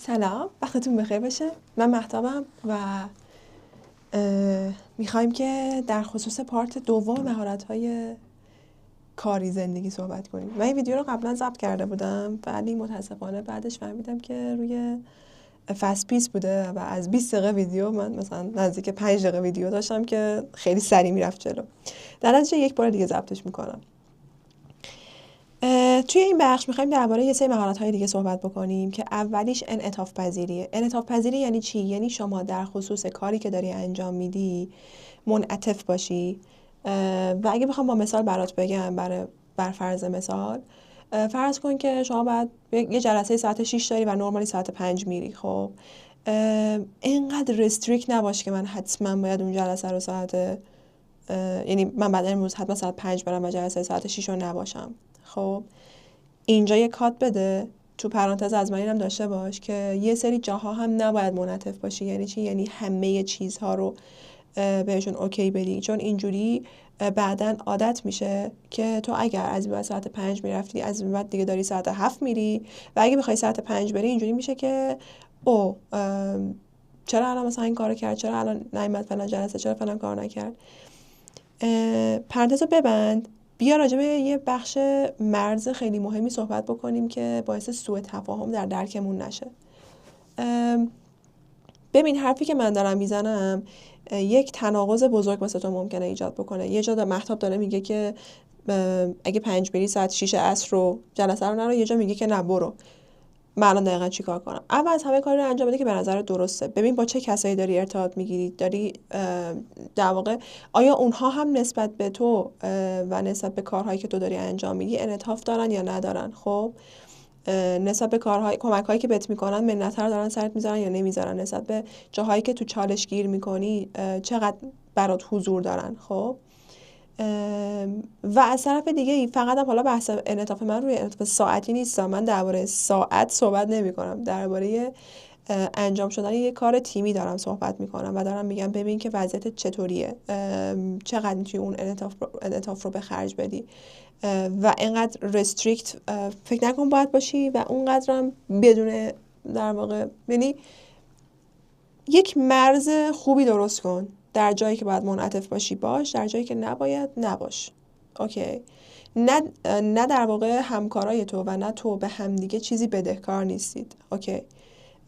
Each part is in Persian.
سلام، وقتتون بخیر باشه. من مهتابم و میخوایم که در خصوص پارت دوم مهارت‌های کاری زندگی صحبت کنیم. من این ویدیو رو قبلا ضبط کرده بودم ولی متاسفانه بعدش فهمیدم که روی فست پیس بوده و از 20 دقیقه ویدیو من مثلا نزدیک 5 دقیقه ویدیو داشتم که خیلی سریع میرفت جلو. در نتیجه یک بار دیگه ضبطش میکنم. توی این بخش میخوایم درباره یه سری مهارت‌های دیگه صحبت بکنیم که اولیش انعطاف پذیریه. انعطاف پذیری یعنی چی؟ یعنی شما در خصوص کاری که داری انجام میدی منعطف باشی. و اگه بخوام با مثال برات بگم، بر فرض مثال، فرض کن که شما باید یه جلسه ساعت 6 داری و نرمالی ساعت 5 میری. خب اینقدر رستریکت نباش که من حتما باید اون جلسه رو یعنی من بعد امروز حتما ساعت 5 برم و جلسه ساعت 6 رو نباشم. خب اینجا یه کات بده، تو پرانتز از من اینم داشته باش که یه سری جاها هم نباید منعطف باشی. یعنی چی؟ یعنی همه چیزها رو بهشون اوکی بدی، چون اینجوری بعداً عادت میشه که تو اگر از بعد ساعت 5 میرفتی از بعد دیگه داری ساعت 7 میری و اگه بخوای ساعت 5 بری اینجوری میشه که چرا الان مثلا این کارو کرد، چرا الان نیومد فلان جلسه، چرا فلان کار نکرد. پرانتز رو ببند. بیا راجع به یه بخش مرز خیلی مهمی صحبت بکنیم که باعث سوء تفاهم در درکمون نشه. ببین، حرفی که من دارم میزنم یک تناقض بزرگ واسه تو ممکنه ایجاد بکنه. یه جا مهتاب داره میگه که اگه 5 بری ساعت 6 عصر رو جلسه رو نرو، یه جا میگه که نه برو. من الان دقیقا چی کار کنم؟ اول از همه کاری رو انجام بده که به نظر درسته. ببین با چه کسایی داری ارتباط میگیری، داری در واقع آیا اونها هم نسبت به تو و نسبت به کارهایی که تو داری انجام میدی انعطاف دارن یا ندارن. خب نسبت به کمک‌هایی که بهت میکنن منت رو دارن سرت میذارن یا نمیذارن. نسبت به جاهایی که تو چالش گیر میکنی چقدر برات حضور دارن. خب و از طرف دیگه فقط هم حالا بحث انعطاف من روی انعطاف ساعتی نیست. من درباره ساعت صحبت نمی کنم، درباره انجام شدن یه کار تیمی دارم صحبت می کنم و دارم میگم ببین که وضعیت چطوریه، چقدر میتونی اون انعطاف رو به خرج بدی و اینقدر رستریکت فکر نکن باید باشی و اونقدرم بدون در واقع، یعنی یک مرز خوبی درست کن. در جایی که باید منعطف باشی باش، در جایی که نباید نباش. اوکی؟ نه در واقع همکارای تو و نه تو به همدیگه چیزی بدهکار نیستید. اوکی؟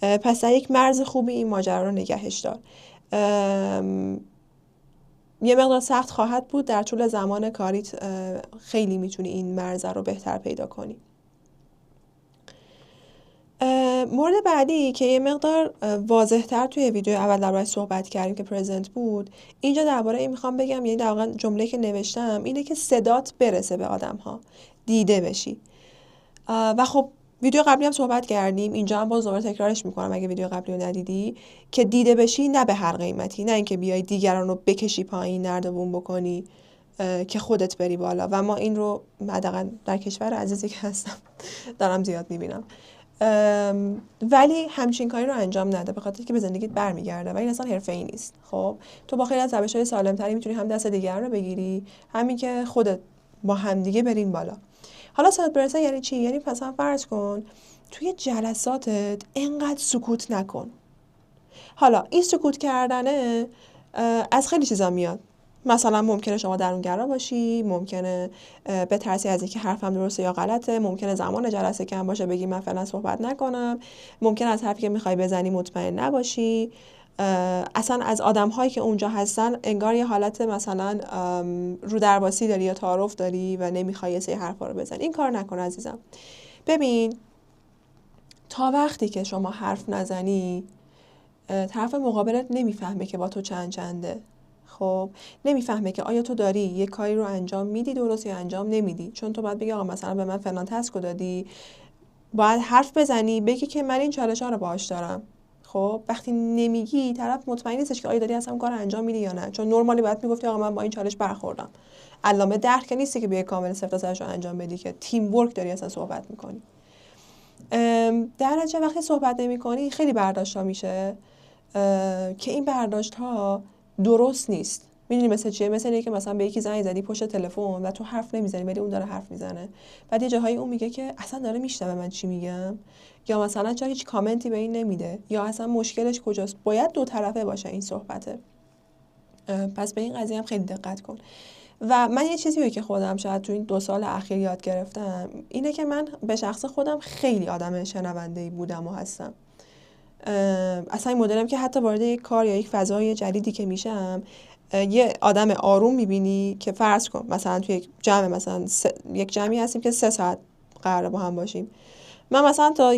پس در یک مرز خوبی این ماجرا رو نگهش دار. یه مقدار سخت خواهد بود در طول زمان کاریت، خیلی میتونی این مرز رو بهتر پیدا کنی. مورد بعدی که یه مقدار واضح‌تر توی ویدیو اول درباره‌اش صحبت کردیم که پرزنت بود، اینجا درباره این میخوام بگم، یعنی در واقع جمله‌ای که نوشتم اینه که صدات برسه به آدم‌ها، دیده بشی. و خب ویدیو قبلی هم صحبت کردیم، اینجا هم باز دوباره تکرارش میکنم اگه ویدیو قبلی رو ندیدی، که دیده بشی نه به هر قیمتی، نه اینکه بیای دیگران رو بکشی پایین، نردبون بکنی که خودت بری بالا. و ما این رو حداقل در کشور عزیزی که هستم دارم زیاد میبینم. ولی همچین کاری رو انجام نده، به خاطر که به زندگیت برمیگرده و این اصلا حرفه‌ای نیست. خب تو با خیلی از روش‌های سالم‌تری میتونی هم دست دیگر رو بگیری، همین که خودت با همدیگه برین بالا. حالا صدات برسه یعنی چی؟ یعنی مثلا فرض کن توی جلساتت اینقدر سکوت نکن. حالا این سکوت کردنه از خیلی چیزا میاد. مثلا ممکنه شما درونگرا باشی، ممکنه بترسی از اینکه حرفم درسته یا غلطه، ممکنه زمان جلسه کم باشه بگی من فعلا صحبت نکنم، ممکنه از حرفی که میخوای بزنی مطمئن نباشی، اصلا از آدم‌هایی که اونجا هستن انگار یه حالت مثلا رو درواسی داری یا تعارف داری و نمیخوای یه سری حرفا رو بزنی. این کار نکن عزیزم. ببین تا وقتی که شما حرف نزنی طرف مقابلت نمیفهمه که با تو چنده. خب نمیفهمه که آیا تو داری یه کاری رو انجام میدی درست یا انجام نمیدی. چون تو باید بگی آقا مثلا به من فلان تاسک دادی، باید حرف بزنی بگی که من این چالش‌ها رو باهاش دارم. خب وقتی نمیگی طرف مطمئن نیستش که آیا داری اصلا کار انجام میدی یا نه. چون نورمالی باید میگفتی آقا من با این چالش برخوردم. علامه درک نیستی که بیای کامل صفر تا صدش رو انجام بدی، که تیم ورک داری اصلا صحبت میکنی. در نتیجه وقتی صحبت نمی‌کنی خیلی برداشت‌ها میشه که این برداشت‌ها درست نیست. میدونی مثل چیه؟ مثل اینه که مثلا به یکی زنگ زدی پشت تلفن و تو حرف نمیزنی ولی اون داره حرف میزنه، بعد یه جاهایی اون میگه که اصلا داره میشنوه من چی میگم، یا مثلا چرا هیچ کامنتی به این نمیده، یا اصلا مشکلش کجاست. باید دو طرفه باشه این صحبته. پس به این قضیه هم خیلی دقت کن. و من یه چیزی که خودم شاید تو این 2 سال اخیر یاد گرفتم اینه که من به شخص خودم خیلی آدم شنونده‌ای بودم و هستم. اصلا این مدلم که حتی وارد یک کار یا یک فضای جدیدی که میشم، یه آدم آروم میبینی که فرض کن مثلا توی یک جمع، مثلا یک جمعی هستیم که 3 ساعت قراره با هم باشیم، من مثلا تا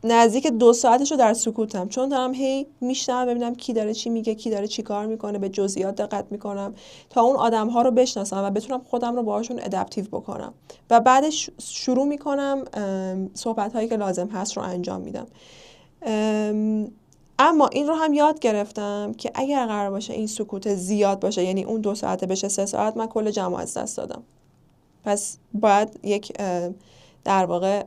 نزدیک 2 ساعتشو در سکوتم، چون دارم هی میشنوم ببینم کی داره چی میگه، کی داره چی کار میکنه، به جزئیات دقت میکنم تا اون آدم ها رو بشناسم و بتونم خودم رو باهاشون ادپتیو بکنم و بعدش شروع میکنم صحبت هایی که لازم هست رو انجام میدم. اما این رو هم یاد گرفتم که اگر قرار باشه این سکوت زیاد باشه، یعنی اون 2 ساعته بشه 3 ساعت، من کل جمع از دست دادم. پس باید یک در واقع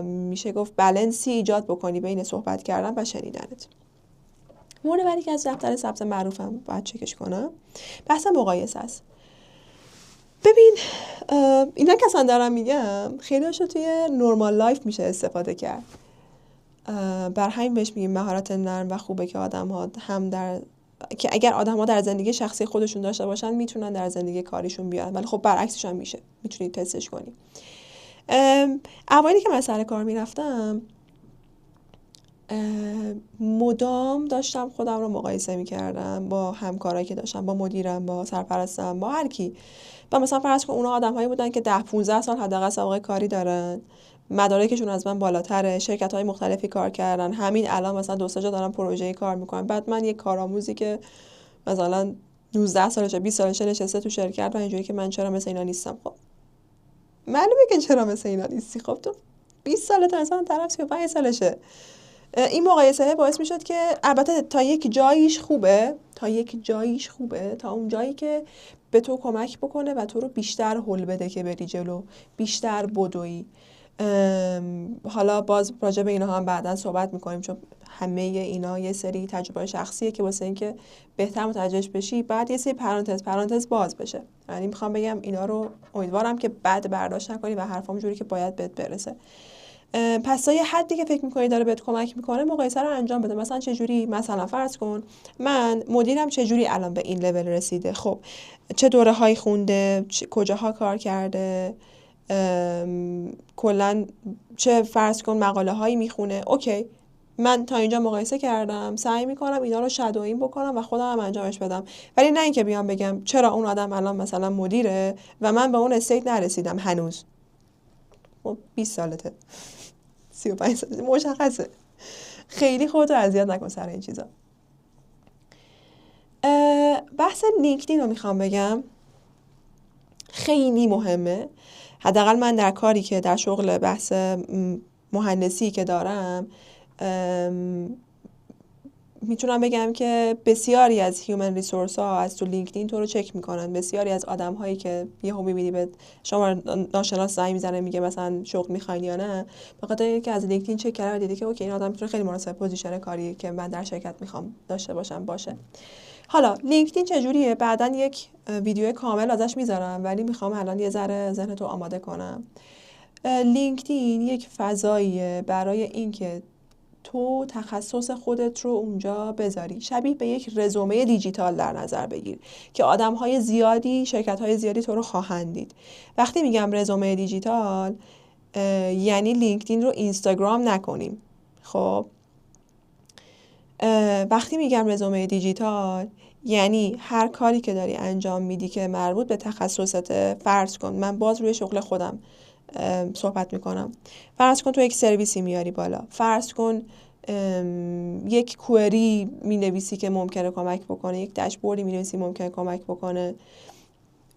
میشه گفت بالانسی ایجاد بکنی بین صحبت کردن و شنیدنت. مورد بعدی که از دفتر ثبت معروفم باید چکش کنم بحث مقایسه است. ببین اینا که اصلا دارم میگم خیلی هاشو توی نورمال لایف میشه استفاده کرد. بر همین بهش میگیم مهارت نرم و خوبه که که اگر آدم ها در زندگی شخصی خودشون داشته باشن میتونن در زندگی کاریشون بیارن، ولی خب برعکسش هم میشه، میتونید تستش کنی. اوایلی که من سر کار میرفتم مدام داشتم خودم رو مقایسه میکردم با همکارایی که داشتم، با مدیرم، با سرپرستم، با هر کی. و مثلا فرض کن اونا آدم‌هایی بودن که 10-15 سال حداقل سابقه کاری دارن، مدارکشون از من بالاتره، شرکت‌های مختلفی کار کردن، همین الان مثلا 2 جا دارن پروژه‌ای کار میکنن، بعد من یک کارآموزی که مثلا 19 سالشه 20 سالشه نشسته تو شرکت و اینجوری که من چرا مثل اینا نیستم. خب معلومه که چرا مثل اینا نیستی. خب تو 20 سالته، مثلا طرف 35 سالشه. این مقایسه باعث میشد که البته تا یک جاییش خوبه، تا اون جایی که به تو کمک بکنه و تو رو بیشتر هل بده که بری جلو، بیشتر بدوی. حالا باز راجع به اینا هم بعداً صحبت میکنیم، چون همه اینا یه سری تجربه شخصیه که واسه اینکه بهتر متوجهش بشی بعد یه سری پرانتز باز بشه. یعنی میخوام بگم اینا رو امیدوارم که بعد برداشت نکنی و حرفام جوری که باید بهت برسه. پس تا یه حدی که فکر میکنی داره بهت کمک میکنه مقایسه رو انجام بده. مثلا چه جوری؟ مثلا فرض کن من مدیرم چه جوری الان به این لول رسیده، خب چه دوره هایی خونده، کجاها کار کرده، کلا چه فرض کن مقاله هایی میخونه. اوکی، من تا اینجا مقایسه کردم، سعی میکنم اینا رو شادوین بکنم و خودم هم انجامش بدم، ولی نه اینکه بیام بگم چرا اون آدم الان مثلا مدیره و من به اون استیت نرسیدم هنوز. 20 سالته 35 سالته، مشخصه. خیلی خودتو اذیت نکن سر این چیزا. بحث لینکدین رو میخوام بگم، خیلی مهمه. حداقل من در کاری که در شغل بحث مهندسی که دارم میتونم بگم که بسیاری از هیومن ریسورس ها از تو لینکدین تو رو چک میکنن. بسیاری از آدم هایی که یهو میبینی به شما ناشناس زنگ میزنه میگه مثلا شغل میخواین یا نه، به خاطر اینکه از لینکدین چک کرده و دیده که اوکی این آدم میتونه خیلی مناسب پوزیشن کاری که من در شرکت میخوام داشته باشم باشه. حالا لینکدین چجوریه؟ بعداً یک ویدیو کامل ازش میذارم، ولی میخوام الان یه ذره ذهنتو آماده کنم. لینکدین یک فضاییه برای اینکه تو تخصص خودت رو اونجا بذاری، شبیه به یک رزومه دیجیتال در نظر بگیر که آدم‌های زیادی، شرکت‌های زیادی تو رو خواهند دید. وقتی میگم رزومه دیجیتال یعنی لینکدین رو اینستاگرام نکنیم. خب وقتی میگم رزومه دیجیتال یعنی هر کاری که داری انجام میدی که مربوط به تخصصت. فرض کن من باز روی شغل خودم صحبت میکنم، فرض کن تو یک سرویسی میاری بالا، فرض کن یک کوئری مینویسی که ممکنه کمک بکنه، یک داشبوردی مینویسی ممکنه کمک بکنه.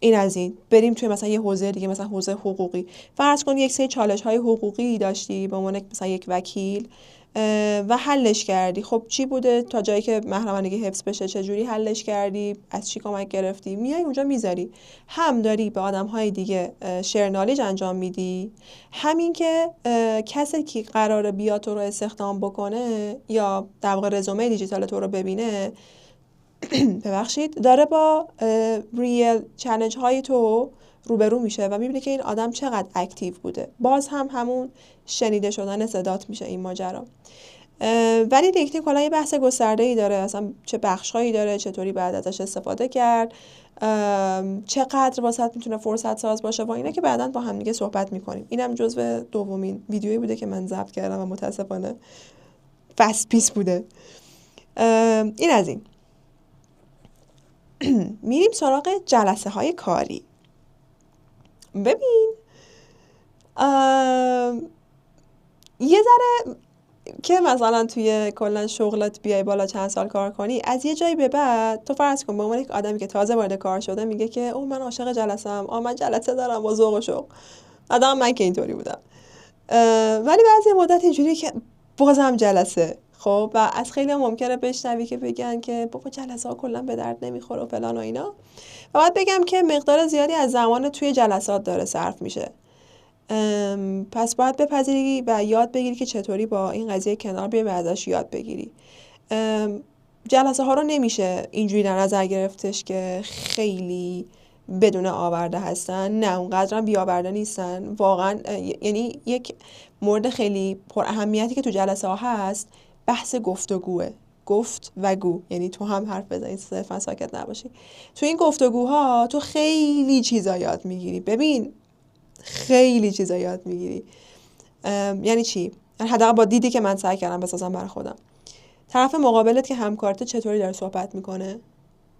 این از این. بریم توی مثلا یه حوزه دیگه، مثلا حوزه حقوقی، فرض کن یک سری چالش های حقوقی داشتی به عنوان مثلا یک وکیل و حلش کردی. خب چی بوده تا جایی که محرمانگی حفظ بشه؟ چه جوری حلش کردی؟ از چی کمک گرفتی؟ میای اونجا میذاری، هم داری به آدم‌های دیگه شیر نالج انجام میدی، همین که کسی که قراره بیاد تو رو استخدام بکنه یا در واقع رزومه دیجیتال تو رو ببینه ببخشید داره با ریل چالش های تو روبرو میشه و میبینه که این آدم چقدر اکتیو بوده. باز هم همون شنیده شدن صدات میشه این ماجرا. ولی لینکدین کلا یه بحث گسترده‌ای داره، اصلا چه بخش‌هایی داره، چطوری بعد ازش استفاده کرد، چقدر واسط میتونه فرصت ساز باشه و اینا که بعداً با هم دیگه صحبت میکنیم. اینم جزو دومین ویدیویی بوده که من ضبط کردم و متاسفانه فست پیس بوده. این از این. میریم سراغ جلسه های کاری. ببین یه ذره که مثلا توی کلا شغلت بیای بالا چند سال کار کنی، از یه جایی به بعد تو فرض کن به عنوان یک آدمی که تازه وارد کار شده میگه که او من عاشق جلسه‌ام، من جلسه دارم با ذوق و شوق. آدم من که اینطوری بودم. ولی بعضی مدت اینجوری که بازم جلسه. خب و از خیلی هم ممکنه بشنوی که بگن که بابا جلسه ها کلا به درد نمیخوره و فلان و اینا. و باید بگم که مقدار زیادی از زمان توی جلسات داره صرف میشه. پس باید بپذیری و یاد بگیری که چطوری با این قضیه کنار بیای و ازش یاد بگیری. جلسه ها رو نمیشه اینجوری در نظر گرفتش که خیلی بدون آورده هستن. نه اونقدر هم بی آورده نیستن واقعا. یعنی یک مورد خیلی پر اهمیتی که تو جلسه ها هست بحث گفتگوه. گفت و گو، یعنی تو هم حرف بزنی، صرفا ساکت نباشی. تو این گفتگوها تو خیلی چیزا یاد میگیری. ببین خیلی چیزا یاد میگیری. یعنی چی؟ حداقل با دیدی که من سعی کردم بسازم برای خودم. طرف مقابلت که همکارت چطوری داره صحبت میکنه،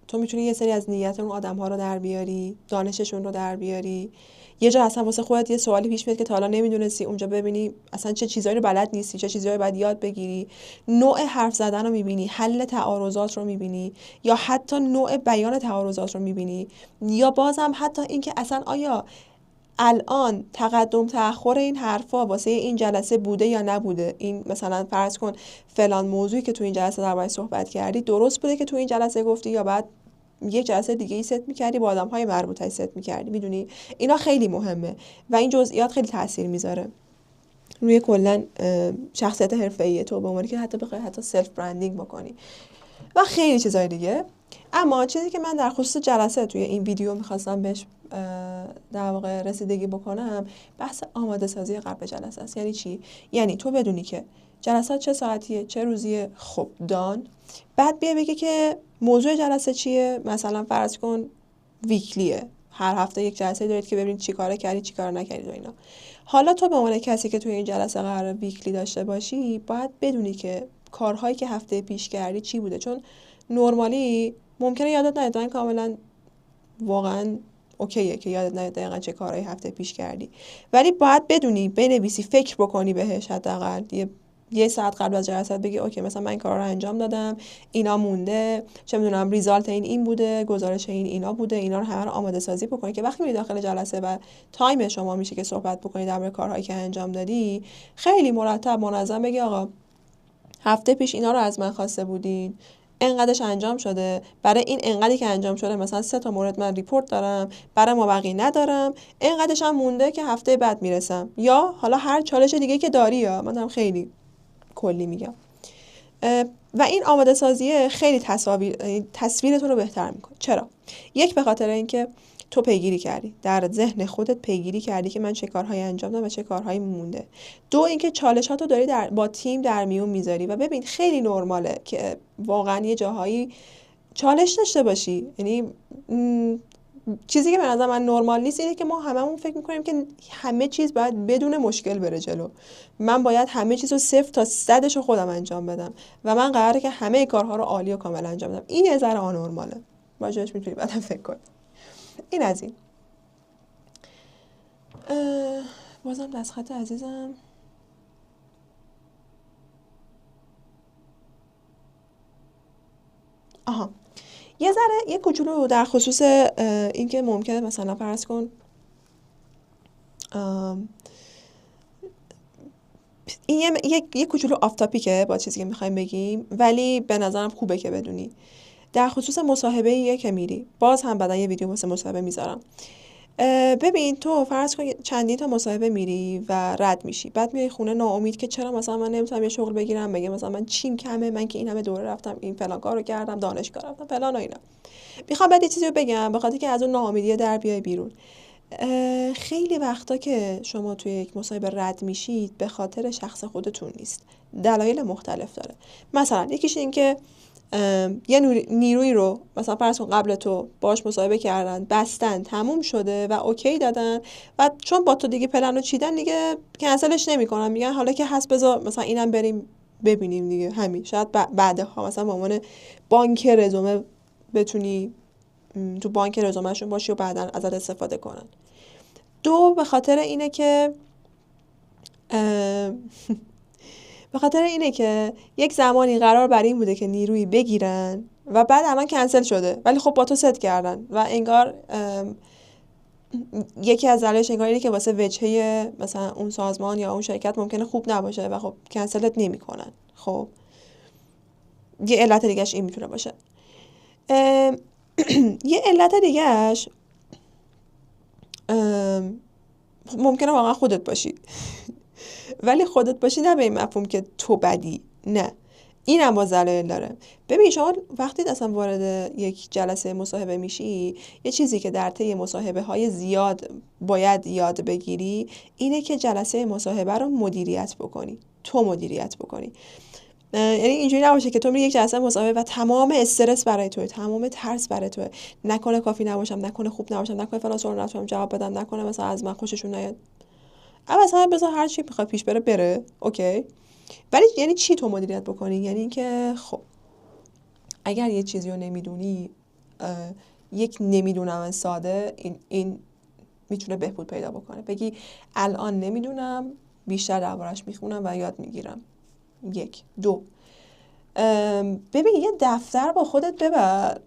تو میتونی یه سری از نیت اون آدم ها رو در بیاری، دانششون رو در بیاری. یه جا اصلا واسه خودت یه سوالی پیش میاد که تا حالا نمیدونستی، اونجا ببینی اصلا چه چیزایی رو بلد نیستی، چه چیزایی رو باید یاد بگیری. نوع حرف زدن رو میبینی، حل تعارضات رو میبینی، یا حتی نوع بیان تعارضات رو میبینی، یا بازم حتی اینکه اصلا آیا الان تقدم تأخر این حرفا واسه این جلسه بوده یا نبوده. این مثلا فرض کن فلان موضوعی که تو این جلسه دربارش صحبت کردی درست بوده که تو این جلسه گفتی، یا بعد یک جلسه دیگه ای ست می‌کردی با آدم‌های مربوطه ست می‌کردی. میدونی اینا خیلی مهمه و این جزئیات خیلی تاثیر میذاره روی کلا شخصیت حرفه‌ای تو، به عنوانی که حتی بخوای حتی سلف برندینگ بکنی و خیلی چیزای دیگه. اما چیزی که من در خصوص جلسه توی این ویدیو میخواستم بهش در واقع رسیدگی بکنم بحث آماده سازی قبل جلسه است. یعنی چی؟ یعنی تو بدونی که جلسات چه ساعتیه، چه روزیه، خب دان. بعد بیا بگی که موضوع جلسه چیه. مثلا فرض کن ویکلیه، هر هفته یک جلسه دارید که ببینید چی کار کردید چی کار نکردید و اینا. حالا تو به عنوان کسی که توی این جلسه قرار ویکلی داشته باشی باید بدونی که کارهایی که هفته پیش کردی چی بوده، چون نورمالی ممکنه یادت نیاد. این کاملا واقعا اوکیه که یادت نیاد دقیقاً چه کارهایی هفته پیش کردی، ولی باید بدونی، بنویسی، فکر بکنی بهش. حداقل یه ساعت قبل از جلسات بگی اوکی مثلا من این کارا رو انجام دادم، اینا مونده، چه میدونم ریزالت این بوده، گزارش اینا بوده. اینا رو همه رو آماده سازی بکنی که وقتی میری داخل جلسه و تایم شما میشه که صحبت بکنی درباره کارهایی که انجام دادی، خیلی مرتب منظم بگی آقا هفته پیش اینا رو از من خواسته بودین، انقدرش انجام شده، برای این انقدری که انجام شده مثلا 3 تا مورد من ریپورت دارم، برای مابقی ندارم، انقدرش هم مونده که هفته بعد میرسم، یا حالا هر چالش دیگه که داری. یا من هم خیلی کلی میگم. و این آماده سازیه خیلی تصویر تو رو بهتر میکنه. چرا؟ یک، به خاطر اینکه تو پیگیری کردی، در ذهن خودت پیگیری کردی که من چه کارهایی انجام دادم و چه کارهایی مونده. دو، اینکه چالشاتو داری با تیم در میون میذاری. و ببین خیلی نرماله که واقعا یه جاهایی چالش داشته باشی. یعنی چیزی که به نظر من نرمال نیست اینه که ما هممون فکر میکنیم که همه چیز باید بدون مشکل بره جلو. من باید همه چیز رو 0 تا 100 رو خودم انجام بدم و من قراره که همه کارها رو عالی و کامل انجام بدم. این یه ذره آنورماله. راجعش میتونی بعدم فکر کنی. این از این. بازم دستخط عزیزم. آها، یه ذره یه کوچولو در خصوص این که ممکنه مثلا فرض کن این یه کوچولو آف تاپیکه با چیزی که میخوایم بگیم، ولی به نظرم خوبه که بدونی. در خصوص مصاحبه که میری، باز هم بعدا یه ویدیو واسه مصاحبه میذارم. ببین تو فرض کن چندین تا مصاحبه میری و رد میشی، بعد میای خونه ناامید که چرا مثلا من نمیتونم یه شغل بگیرم، مگه مثلا من چیم کمه، من که این همه دوره رفتم، این فلان کارو کردم، دانشگاه رفتم فلان و اینا. میخوام بعد یه چیزی رو بگم به خاطر که از اون ناامیدی در بیای بیرون. خیلی وقتا که شما توی یک مصاحبه رد میشید به خاطر شخص خودتون نیست، دلایل مختلف داره. مثلا یکیش این که یه نیروی رو مثلا فرض کن قبل تو باش مصاحبه کردن، بستن، تموم شده و اوکی دادن و چون با تو دیگه پلن رو چیدن دیگه کنسلش نمیکنن، میگن حالا که هست بذار مثلا اینم بریم ببینیم دیگه. همین شاید بعدها مثلا به عنوان بانک رزومه بتونی تو بانک رزومهشون باشی و بعدا ازت استفاده کنن. دو به خاطر اینه که به خاطر اینه که یک زمانی قرار بر این بوده که نیرویی بگیرن و بعد الان کنسل شده، ولی خب با تو ست کردن و انگار یکی از دلایلش انگار اینه که واسه وجهه مثلا اون سازمان یا اون شرکت ممکنه خوب نباشه و خب کنسلت نمیکنن. خب یه علت دیگهش این میتونه باشه. یه علت دیگهش ممکنه واقعا خودت باشی ولی خودت باشی نه به این مفهوم که تو بدی، نه، این هم باز دلایل داره. ببین شما وقتی اصلا وارد یک جلسه مصاحبه میشی، یه چیزی که در طی مصاحبه های زیاد باید یاد بگیری اینه که جلسه مصاحبه رو مدیریت بکنی، تو مدیریت بکنی. یعنی اینجوری نباشه که تو میری یک جلسه مصاحبه و تمام استرس برای توه، تمام ترس برای توه، نکنه کافی نباشم، نکنه خوب نباشم، نکنه فلان سوال نتونم جواب بدم، نکنه مثلا از من خوششون نیاد. اما مثلا بذار هر چی بخواد پیش بره اوکی. ولی یعنی چی تو مدیریت بکنی؟ یعنی اینکه خب اگر یه چیزی رو نمیدونی، یک نمیدونم ساده این میتونه بهبود پیدا بکنه. بگی الان نمیدونم، بیشتر دربارش میخونم و یاد میگیرم. یک. دو، ببین یه دفتر با خودت ببر،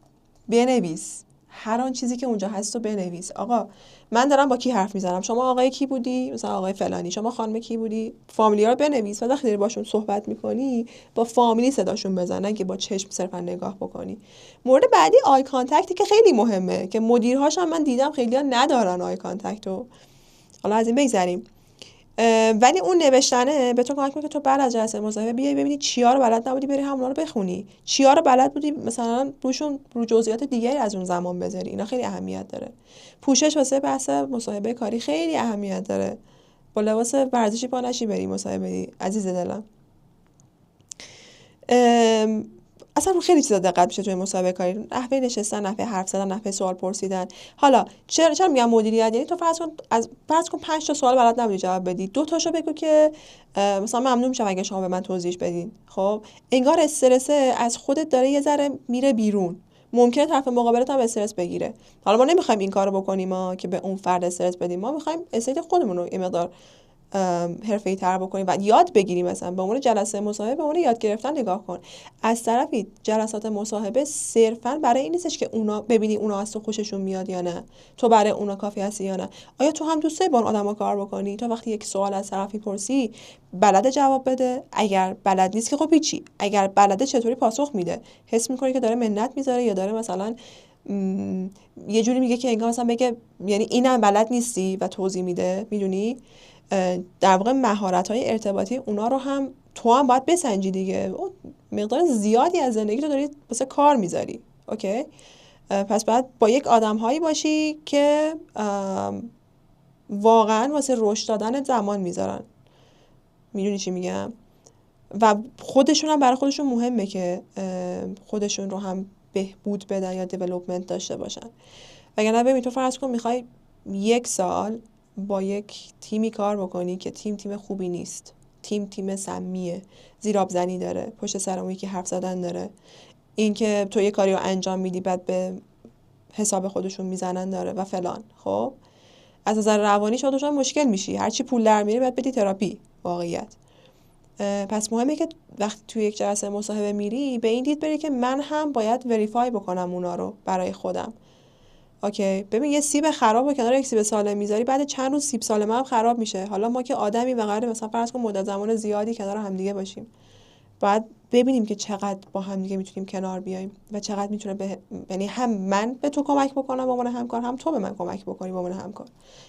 بنویس هر آن چیزی که اونجا هست رو بنویس. آقا من دارم با کی حرف میزنم، شما آقای کی بودی، مثلا آقای فلانی، شما خانم کی بودی، فامیلی‌ها رو بنویس و وقتی داری باشون صحبت میکنی با فامیلی صداشون بزن، نه که با چشم صرفا نگاه بکنی. مورد بعدی آی کانتکتی که خیلی مهمه، که مدیرهاش هم من دیدم خیلی‌ها ندارن آی کانتکتو. حالا از این بگذریم، ولی اون نوشتنه به تو کمک میکنه که تو بعد از جلسه مصاحبه بیای ببینی چیا رو بلد نبودی، بری همونا رو بخونی، چیا رو بلد بودی مثلا رو جزئیات دیگری از اون زمان بذاری. اینا خیلی اهمیت داره. پوشش واسه بحث مصاحبه کاری خیلی اهمیت داره. با لباس ورزشی پا نشی بری مصاحبه عزیز دلم. اصلا رو خیلی چیزا دقت میشه توی مسابقه کاری، نحوه نشستن، نحوه حرف زدن، نحوه سوال پرسیدن. حالا چرا میگم مدیریت؟ یعنی تو فرض کن 5 تا سوال بلد نبودی جواب بدی، 2 تاشو بگو که مثلا ممنون میشم اگه شما به من توضیح بدین. خب انگار استرس از خودت داره یه ذره میره بیرون. ممکنه طرف مقابلت هم استرس بگیره. حالا ما نمیخوایم این کارو بکنیم ما که به اون فرد استرس بدیم، ما میخوایم استرس خودمون رو یه مقدار حرفه‌ای تر بکنیم و یاد بگیریم. مثلا به عنوان جلسه مصاحبه به عنوان یاد گرفتن نگاه کن. از طرفی جلسات مصاحبه صرفا برای این نیستش که اونا ببینی اونا از تو خوششون میاد یا نه، تو برای اونا کافی هستی یا نه، آیا تو هم دوست داری با اون آدما کار بکنی. تو وقتی یک سوال از طرفی پرسی بلده جواب بده، اگر بلد نیست که خب هیچی، اگر بلده چطوری پاسخ میده، حس میکنی که داره منت میذاره یا داره مثلا یه جوری میگه که انگار مثلا بگه یعنی اینم بلد نیستی و توضیح میده. میدونی در واقع مهارت‌های ارتباطی اونا رو هم تو هم باید بسنجی دیگه. مقدار زیادی از زندگی تو داری واسه کار میذاری. اوکی، پس باید با یک آدم‌هایی باشی که واقعا واسه رشد دادن زمان میذارن. میدونی چی میگم؟ و خودشون هم برای خودشون مهمه که خودشون رو هم بهبود بدن یا دیولپمنت داشته باشن. وگرنه ببین تو فرض کن میخوای 1 سال با یک تیمی کار بکنی که تیم خوبی نیست، تیم سمیه، زیرآبزنی داره، پشت سر اون یکی حرف زدن داره، این که تو یه کاری رو انجام میدی بعد به حساب خودشون میزنن داره و فلان. خب از نظر روانی شما دچار مشکل میشی، هرچی پول در میاری باید بدی تراپی. واقعیت پس مهمه که وقتی توی یک جلسه مصاحبه میری به این دید بری که من هم باید وریفای بکنم اونا رو برای خودم. اوکی، ببین یه سیب خراب رو کنار یک سیب سالم میذاری، بعد چند روز سیب سالم هم خراب میشه. حالا ما که آدمی و قراره مثلا فرض کن مدت زمان زیادی کنار هم دیگه باشیم، باید ببینیم که چقدر با هم دیگه میتونیم کنار بیایم و چقدر میتونه یعنی هم من به تو کمک بکنم به عنوان همکار، هم تو به من کمک بکنی به عنوان همکار.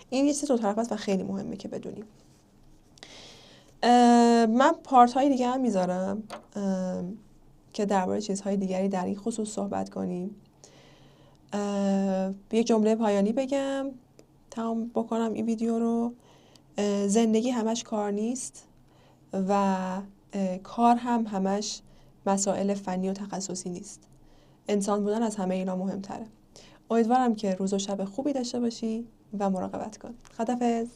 این یه چیز دو طرفه است و خیلی مهمه که بدونیم. من پارت های دیگه هم میذارم که درباره چیزهای دیگری در این خصوص صحبت کنیم. یک جمله پایانی بگم تمام بکنم این ویدیو رو. زندگی همش کار نیست و کار هم همش مسائل فنی و تخصصی نیست. انسان بودن از همه اینا مهمتره. امیدوارم که روز و شب خوبی داشته باشی و مراقبت کن. خداحافظ.